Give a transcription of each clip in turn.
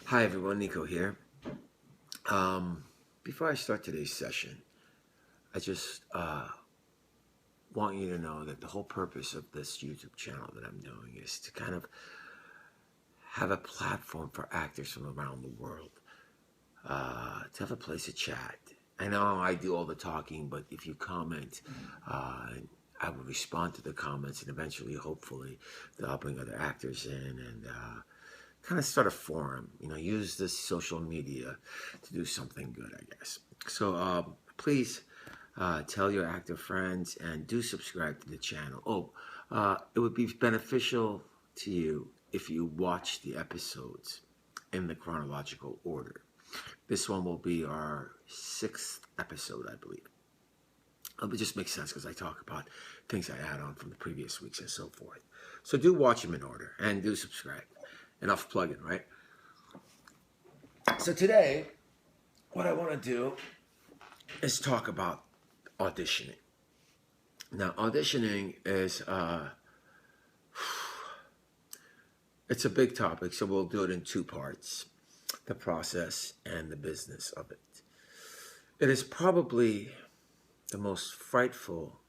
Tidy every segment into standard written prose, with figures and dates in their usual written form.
Hi everyone, Nico here. Before I start today's session, I just want you to know that the whole purpose of this YouTube channel that I'm doing is to kind of have a platform for actors from around the world, to have a place to chat. I know I do all the talking, but if you comment, I will respond to the comments, and eventually, hopefully, I'll bring other actors in and kind of start a forum. Use this social media to do something good, I guess. So please tell your actor friends and do subscribe to the channel. It would be beneficial to you if you watch the episodes in the chronological order. This one will be our 6th episode, I believe. It just makes sense because I talk about things I add on from the previous weeks and so forth. So do watch them in order and do subscribe. Enough plugging, right? So today, what I want to do is talk about auditioning. Now, auditioning is it's a big topic, so we'll do it in 2 parts: the process and the business of it. It is probably the most frightful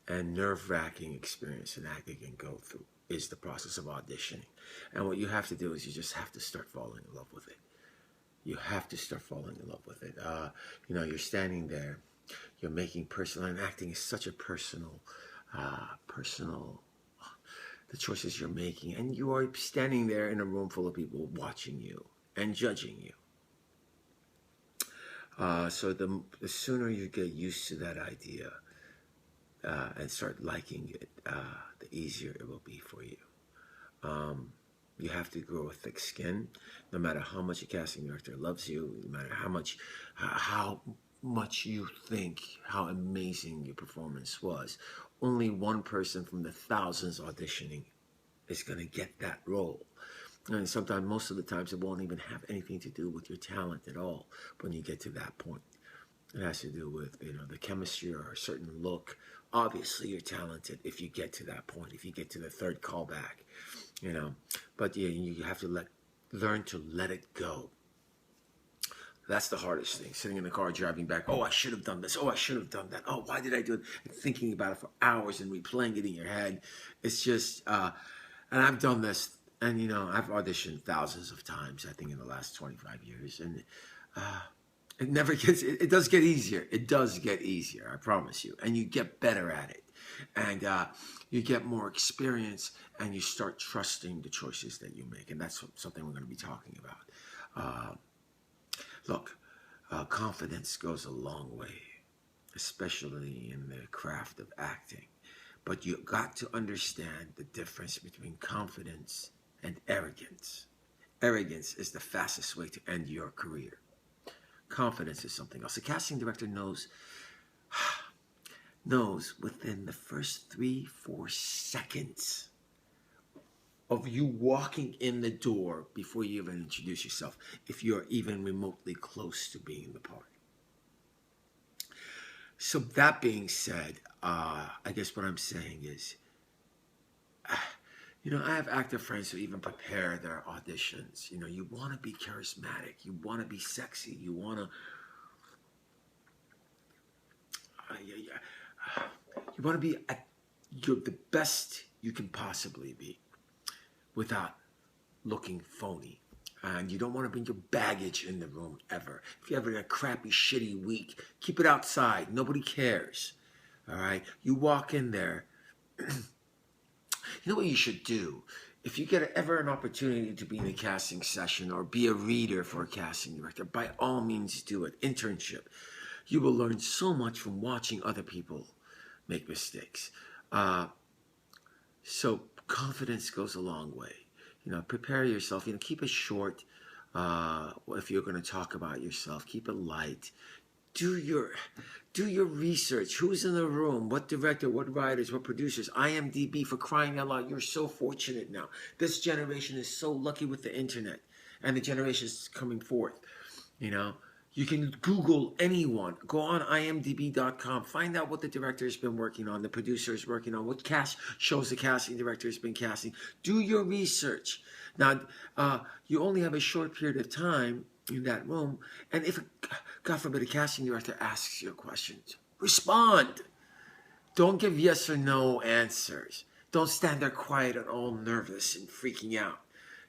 and nerve-wracking experience an actor can go through is the process of auditioning. And what you have to do is you just have to start falling in love with it. You have to start falling in love with it. You're standing there, you're making personal, and acting is such a personal, the choices you're making, and you are standing there in a room full of people watching you and judging you. So the sooner you get used to that idea and start liking it, the easier it will be for you. You have to grow a thick skin. No matter how much a casting director loves you, no matter how much you think how amazing your performance was, only one person from the thousands auditioning is going to get that role. And sometimes, most of the times, it won't even have anything to do with your talent at all when you get to that point. It has to do with, the chemistry or a certain look. Obviously, you're talented if you get to that point, if you get to the 3rd callback, But yeah, you have to learn to let it go. That's the hardest thing. Sitting in the car, driving back. Oh, I should have done this. Oh, I should have done that. Oh, why did I do it? And thinking about it for hours and replaying it in your head. It's just, and I've done this, and I've auditioned thousands of times, I think, in the last 25 years. And it never gets, it does get easier. It does get easier, I promise you. And you get better at it. And you get more experience, and you start trusting the choices that you make. And that's something we're going to be talking about. Look, confidence goes a long way, especially in the craft of acting. But you got to understand the difference between confidence and arrogance. Arrogance is the fastest way to end your career. Confidence is something else. A casting director knows within the first 3-4 seconds of you walking in the door, before you even introduce yourself, if you're even remotely close to being the part. So that being said, I guess what I'm saying is, I have actor friends who even prepare their auditions. You want to be charismatic, you want to be sexy, you want to be the best you can possibly be without looking phony. And you don't want to bring your baggage in the room ever. If you're having a crappy, shitty week, keep it outside. Nobody cares. All right? You walk in there. You know what you should do? If you get ever an opportunity to be in a casting session or be a reader for a casting director, by all means do it. Internship. You will learn so much from watching other people make mistakes. So confidence goes a long way. Prepare yourself. Keep it short. If you're going to talk about yourself, keep it light. Do your research. Who's in the room? What director? What writers? What producers? IMDb, for crying out loud. You're so fortunate now. This generation is so lucky with the internet, and the generations coming forth. You can Google anyone. Go on imdb.com. Find out what the director has been working on, the producer is working on, what cast shows the casting director has been casting. Do your research. Now, you only have a short period of time in that room, and if, God forbid, a casting director asks you a question, respond. Don't give yes or no answers. Don't stand there quiet and all nervous and freaking out,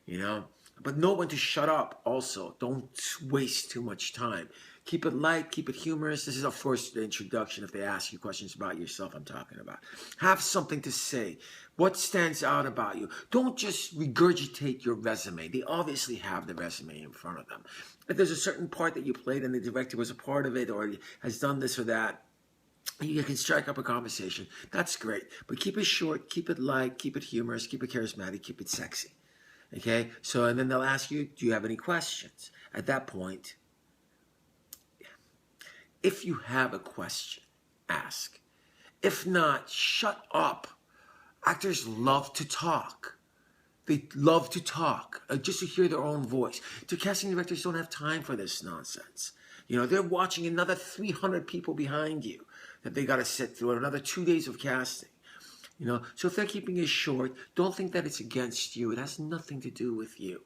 you know? But know when to shut up also. Don't waste too much time. Keep it light, keep it humorous. This is, of course, the introduction. If they ask you questions about yourself, I'm talking about. Have something to say. What stands out about you? Don't just regurgitate your resume. They obviously have the resume in front of them. If there's a certain part that you played and the director was a part of it or has done this or that, you can strike up a conversation. That's great. But keep it short, keep it light, keep it humorous, keep it charismatic, keep it sexy. Okay, so and then they'll ask you, do you have any questions? At that point, if you have a question, ask. If not, shut up. Actors love to talk. They love to talk, just to hear their own voice. The casting directors don't have time for this nonsense. You know, they're watching another 300 people behind you that they got to sit through, another 2 days of casting. You know, so if they're keeping it short, don't think that it's against you. It has nothing to do with you.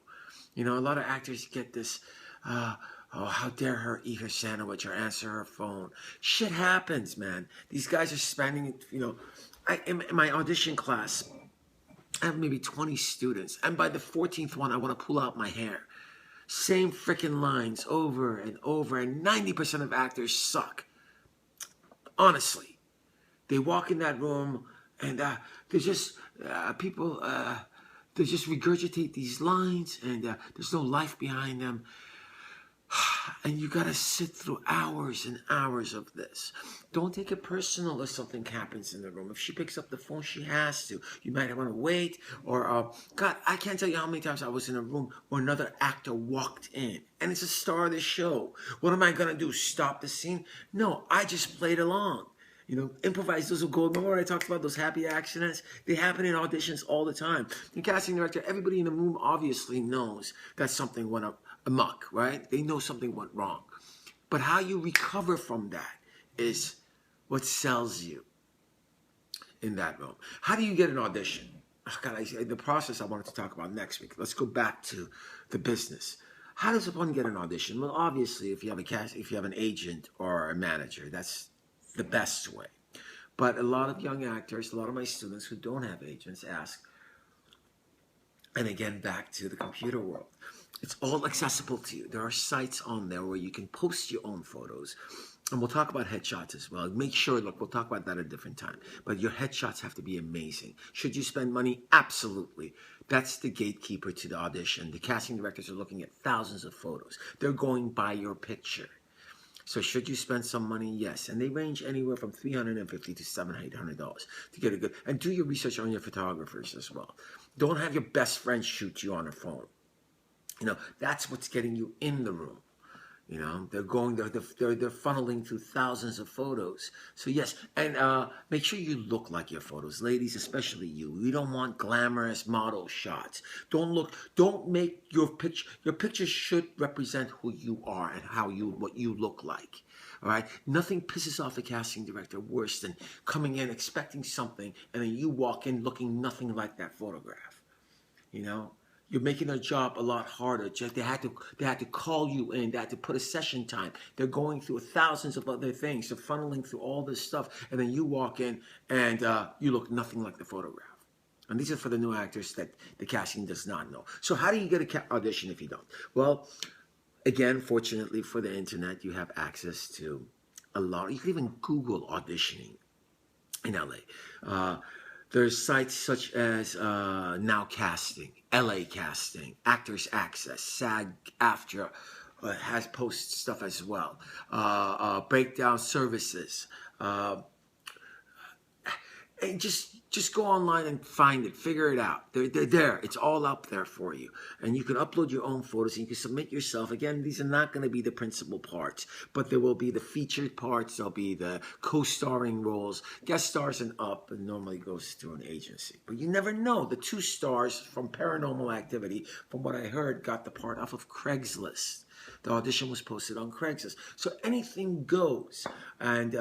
You know, a lot of actors get this, oh, how dare her eat her sandwich or answer her phone. Shit happens, man. These guys are spending, you know, in my audition class, I have maybe 20 students. And by the 14th one, I want to pull out my hair. Same freaking lines over and over. And 90% of actors suck. Honestly. They walk in that room and they're just people. They just regurgitate these lines, and there's no life behind them. And you gotta sit through hours and hours of this. Don't take it personal if something happens in the room. If she picks up the phone, she has to. You might want to wait, or God, I can't tell you how many times I was in a room where another actor walked in, and it's a star of the show. What am I gonna do? Stop the scene? No, I just played along. You know, improvise those gold. Remember I talked about those happy accidents? They happen in auditions all the time. The casting director, everybody in the room obviously knows that something went up amok, right? They know something went wrong. But how you recover from that is what sells you in that room. How do you get an audition? Oh God, the process I wanted to talk about next week. Let's go back to the business. How does one get an audition? Well, obviously, if you have an agent or a manager, that's the best way. But a lot of young actors, a lot of my students who don't have agents ask, and again, back to the computer world. It's all accessible to you. There are sites on there where you can post your own photos. And we'll talk about headshots as well. Make sure, look, we'll talk about that at a different time. But your headshots have to be amazing. Should you spend money? Absolutely. That's the gatekeeper to the audition. The casting directors are looking at thousands of photos. They're going by your picture. So should you spend some money? Yes. And they range anywhere from $350 to $700 to get a good, and do your research on your photographers as well. Don't have your best friend shoot you on a phone. You know, that's what's getting you in the room. You know, they're funneling through thousands of photos. So yes, and make sure you look like your photos, ladies, especially you. You don't want glamorous model shots. Don't make your picture. Your picture should represent who you are and what you look like. All right. Nothing pisses off a casting director worse than coming in expecting something and then you walk in looking nothing like that photograph. You know. You're making their job a lot harder. They had to call you in. They had to put a session time. They're going through thousands of other things. They're funneling through all this stuff. And then you walk in and you look nothing like the photograph. And these are for the new actors that the casting does not know. So how do you get an audition if you don't? Well, again, fortunately for the internet, you have access to a lot. You can even Google auditioning in LA. There's sites such as Now Casting, LA Casting, Actors Access, SAG-AFTRA has post stuff as well. Breakdown Services. And just go online and find it, figure it out. They're there. It's all up there for you. And you can upload your own photos and you can submit yourself. Again, these are not going to be the principal parts, but there will be the featured parts. There'll be the co-starring roles. Guest stars and up, and normally goes through an agency. But you never know. The 2 stars from Paranormal Activity, from what I heard, got the part off of Craigslist. The audition was posted on Craigslist. So anything goes. And,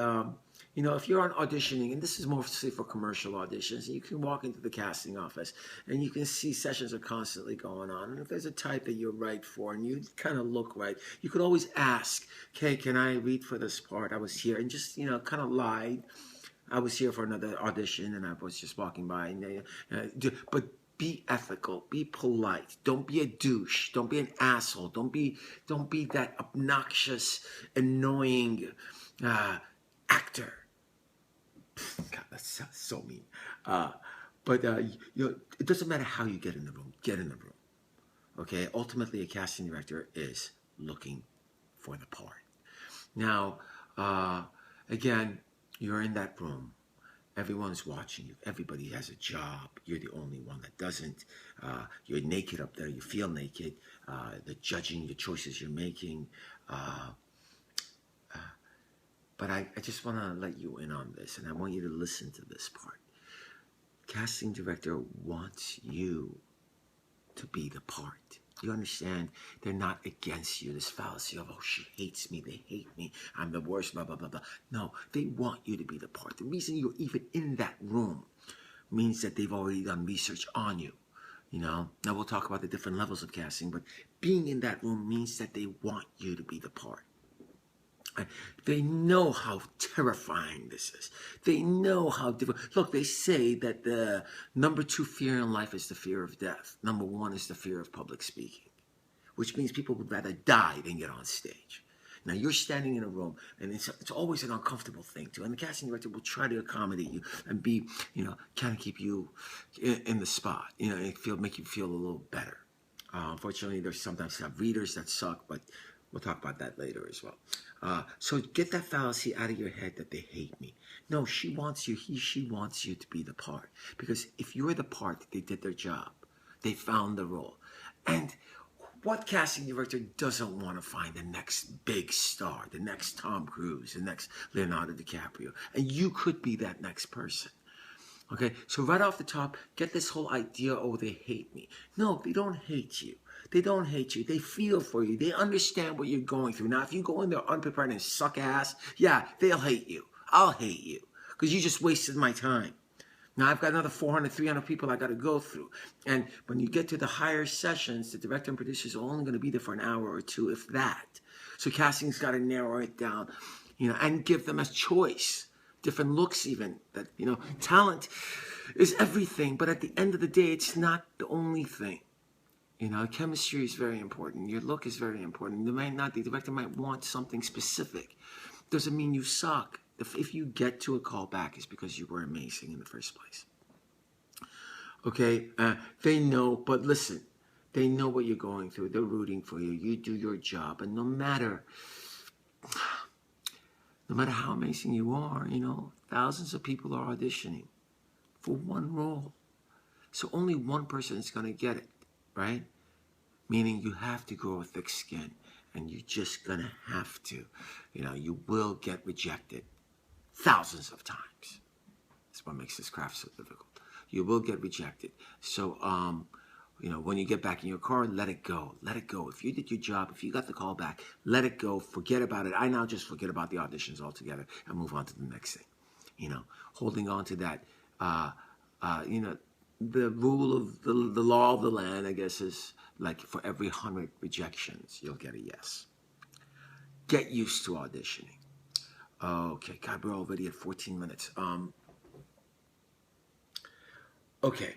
you know, if you're on auditioning, and this is mostly for commercial auditions, you can walk into the casting office and you can see sessions are constantly going on. And if there's a type that you're right for and you kind of look right, you could always ask, okay, can I read for this part? I was here, and just, you know, kind of lie. I was here for another audition and I was just walking by. And but be ethical, be polite. Don't be a douche. Don't be an asshole. Don't be that obnoxious, annoying actor. God, that's so mean. But you know, it doesn't matter how you get in the room. Get in the room. Okay. Ultimately, a casting director is looking for the part. Now, again, you're in that room. Everyone's watching you. Everybody has a job. You're the only one that doesn't. You're naked up there. You feel naked. They're judging the choices you're making. But I just want to let you in on this, and I want you to listen to this part. Casting director wants you to be the part. You understand? They're not against you. This fallacy of, oh, she hates me, they hate me, I'm the worst, blah, blah, blah, blah. No, they want you to be the part. The reason you're even in that room means that they've already done research on you. You know, now we'll talk about the different levels of casting, but being in that room means that they want you to be the part. They know how terrifying this is. They know how difficult. Look, they say that the number 2 fear in life is the fear of death. Number 1 is the fear of public speaking, which means people would rather die than get on stage. Now, you're standing in a room, and it's always an uncomfortable thing, too. And the casting director will try to accommodate you and be, you know, kind of keep you in the spot, you know, make you feel a little better. Unfortunately, there's sometimes have readers that suck, but we'll talk about that later as well. So get that fallacy out of your head that they hate me. No, she wants you, she wants you to be the part. Because if you're the part, they did their job. They found the role. And what casting director doesn't want to find the next big star, the next Tom Cruise, the next Leonardo DiCaprio? And you could be that next person. Okay, so right off the top, get this whole idea, oh, they hate me. No, they don't hate you. They don't hate you. They feel for you. They understand what you're going through. Now, if you go in there unprepared and suck ass, yeah, they'll hate you. I'll hate you because you just wasted my time. Now, I've got another 400, 300 people I got to go through. And when you get to the higher sessions, the director and producers are only going to be there for an hour or two, if that. So casting's got to narrow it down, you know, and give them a choice. Different looks even. That, you know, talent is everything. But at the end of the day, it's not the only thing. You know, chemistry is very important. Your look is very important. The director might want something specific. Doesn't mean you suck. If you get to a callback, it's because you were amazing in the first place. Okay, they know, but listen, they know what you're going through. They're rooting for you. You do your job, and no matter how amazing you are, you know, thousands of people are auditioning for one role. So only one person is going to get it, right? Meaning you have to grow a thick skin, and you're just going to have to. You know, you will get rejected thousands of times. That's what makes this craft so difficult. You will get rejected. So, you know, when you get back in your car, let it go. Let it go. If you did your job, if you got the call back, let it go. Forget about it. I now just forget about the auditions altogether and move on to the next thing. You know, holding on to that, you know, the rule of the law of the land, I guess, is like for every 100 rejections, you'll get a yes. Get used to auditioning. Okay, God, we're already at 14 minutes. Okay,